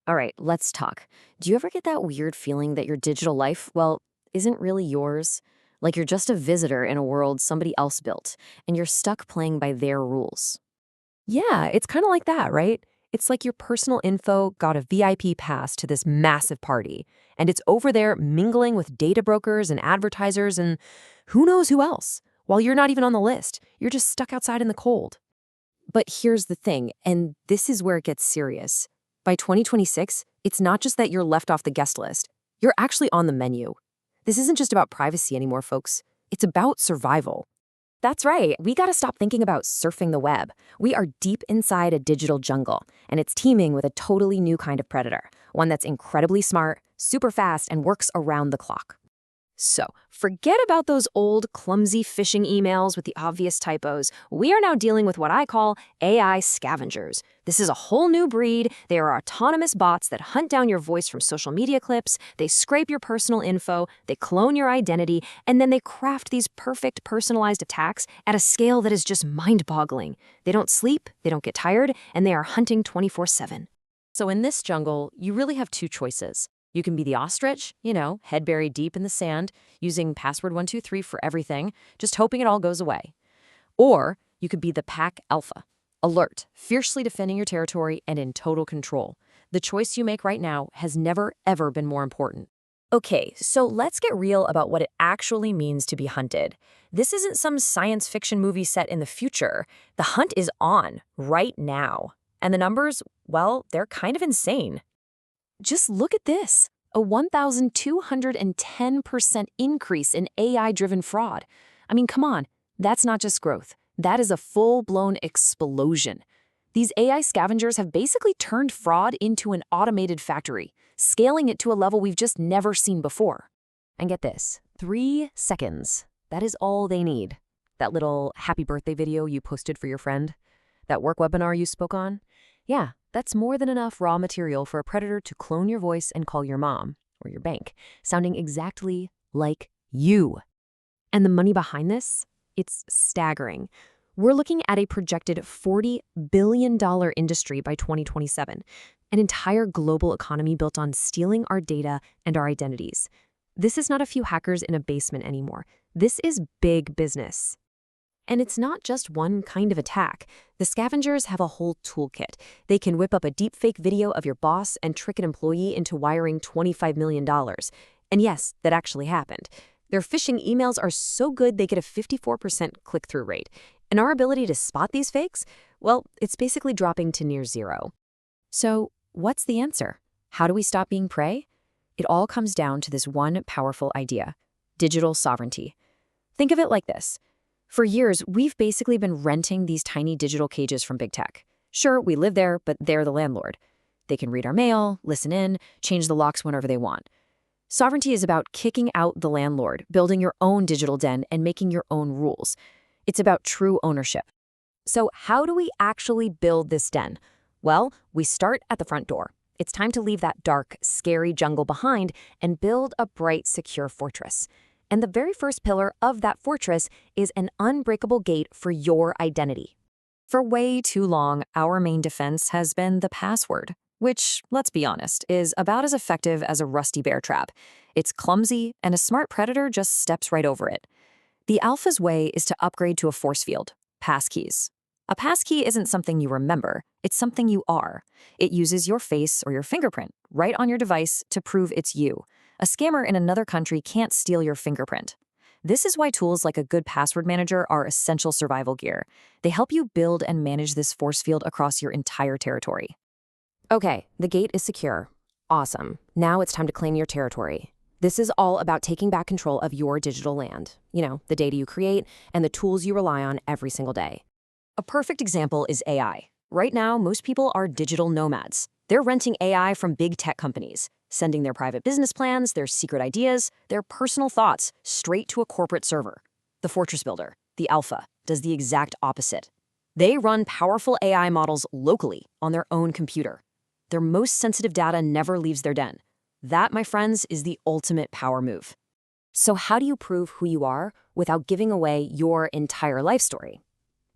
All right, let's talk. Do you ever get that weird feeling that your digital life, well, isn't really yours? Like you're just a visitor in a world somebody else built, and you're stuck playing by their rules. Yeah, it's kind of like that, right? It's like your personal info got a VIP pass to this massive party, and it's over there mingling with data brokers and advertisers and who knows who else. While you're not even on the list, you're just stuck outside in the cold. But here's the thing, and this is where it gets serious. By 2026, it's not just that you're left off the guest list, you're actually on the menu. This isn't just about privacy anymore, folks. It's about survival. That's right. We got to stop thinking about surfing the web. We are deep inside a digital jungle, and it's teeming with a totally new kind of predator, one that's incredibly smart, super fast, and works around the clock. So, forget about those old, clumsy phishing emails with the obvious typos. We are now dealing with what I call AI scavengers. This is a whole new breed. They are autonomous bots that hunt down your voice from social media clips, they scrape your personal info, they clone your identity, and then they craft these perfect personalized attacks at a scale that is just mind-boggling. They don't sleep, they don't get tired, and they are hunting 24/7. So in this jungle, you really have two choices. You can be the ostrich, head buried deep in the sand, using password 123 for everything, just hoping it all goes away. Or you could be the pack alpha, alert, fiercely defending your territory and in total control. The choice you make right now has never, ever been more important. Okay, so let's get real about what it actually means to be hunted. This isn't some science fiction movie set in the future. The hunt is on, right now. And the numbers, well, they're kind of insane. Just look at this, a 1,210% increase in AI-driven fraud. I mean, come on, that's not just growth. That is a full-blown explosion. These AI scavengers have basically turned fraud into an automated factory, scaling it to a level we've just never seen before. And get this, 3 seconds. That is all they need. That little happy birthday video you posted for your friend, that work webinar you spoke on, yeah, that's more than enough raw material for a predator to clone your voice and call your mom or your bank, sounding exactly like you. And the money behind this? It's staggering. We're looking at a projected $40 billion industry by 2027, an entire global economy built on stealing our data and our identities. This is not a few hackers in a basement anymore. This is big business. And it's not just one kind of attack. The scavengers have a whole toolkit. They can whip up a deepfake video of your boss and trick an employee into wiring $25 million. And yes, that actually happened. Their phishing emails are so good they get a 54% click-through rate. And our ability to spot these fakes, well, it's basically dropping to near zero. So, what's the answer? How do we stop being prey? It all comes down to this one powerful idea: digital sovereignty. Think of it like this. For years, we've basically been renting these tiny digital cages from big tech. Sure, we live there, but they're the landlord. They can read our mail, listen in, change the locks whenever they want. Sovereignty is about kicking out the landlord, building your own digital den, and making your own rules. It's about true ownership. So how do we actually build this den? Well, we start at the front door. It's time to leave that dark, scary jungle behind and build a bright, secure fortress. And the very first pillar of that fortress is an unbreakable gate for your identity. For way too long, our main defense has been the password, which, let's be honest, is about as effective as a rusty bear trap. It's clumsy, and a smart predator just steps right over it. The alpha's way is to upgrade to a force field, passkeys. A passkey isn't something you remember, it's something you are. It uses your face or your fingerprint right on your device to prove it's you. A scammer in another country can't steal your fingerprint. This is why tools like a good password manager are essential survival gear. They help you build and manage this force field across your entire territory. Okay, the gate is secure. Awesome. Now it's time to claim your territory. This is all about taking back control of your digital land. The data you create and the tools you rely on every single day. A perfect example is AI. Right now, most people are digital nomads. They're renting AI from big tech companies, sending their private business plans, their secret ideas, their personal thoughts straight to a corporate server. The Fortress Builder, the Alpha, does the exact opposite. They run powerful AI models locally on their own computer. Their most sensitive data never leaves their den. That, my friends, is the ultimate power move. So how do you prove who you are without giving away your entire life story?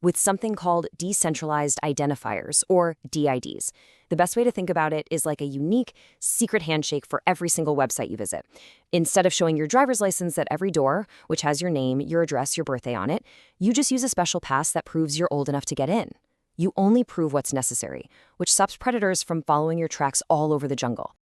with something called decentralized identifiers, or DIDs. The best way to think about it is like a unique, secret handshake for every single website you visit. Instead of showing your driver's license at every door, which has your name, your address, your birthday on it, you just use a special pass that proves you're old enough to get in. You only prove what's necessary, which stops predators from following your tracks all over the jungle.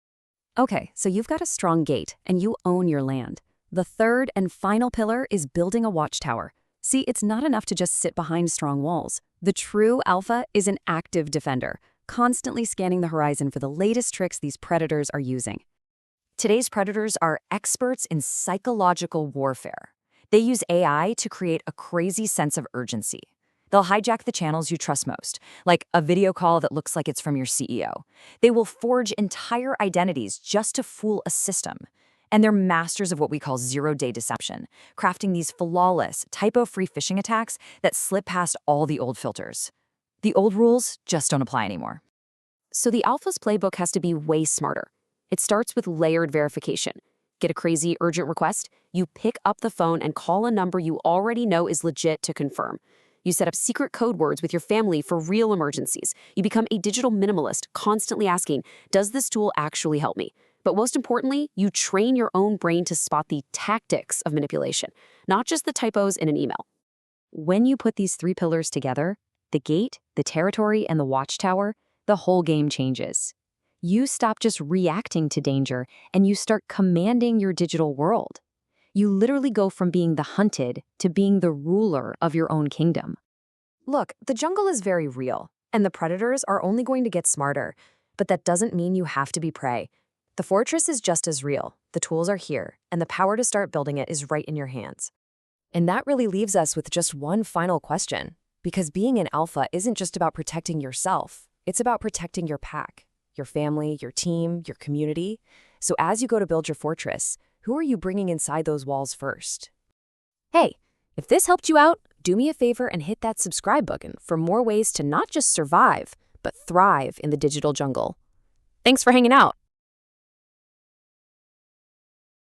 Okay, so you've got a strong gate, and you own your land. The third and final pillar is building a watchtower. See, it's not enough to just sit behind strong walls. The true alpha is an active defender, constantly scanning the horizon for the latest tricks these predators are using. Today's predators are experts in psychological warfare. They use AI to create a crazy sense of urgency. They'll hijack the channels you trust most, like a video call that looks like it's from your CEO. They will forge entire identities just to fool a system. And they're masters of what we call zero-day deception, crafting these flawless, typo-free phishing attacks that slip past all the old filters. The old rules just don't apply anymore. So the alpha's playbook has to be way smarter. It starts with layered verification. Get a crazy, urgent request? You pick up the phone and call a number you already know is legit to confirm. You set up secret code words with your family for real emergencies. You become a digital minimalist, constantly asking, does this tool actually help me? But most importantly, you train your own brain to spot the tactics of manipulation, not just the typos in an email. When you put these three pillars together, the gate, the territory, and the watchtower, the whole game changes. You stop just reacting to danger, and you start commanding your digital world. You literally go from being the hunted to being the ruler of your own kingdom. Look, the jungle is very real, and the predators are only going to get smarter, but that doesn't mean you have to be prey. The fortress is just as real. The tools are here, and the power to start building it is right in your hands. And that really leaves us with just one final question, because being an alpha isn't just about protecting yourself. It's about protecting your pack, your family, your team, your community. So as you go to build your fortress, who are you bringing inside those walls first? Hey, if this helped you out, do me a favor and hit that subscribe button for more ways to not just survive, but thrive in the digital jungle. Thanks for hanging out.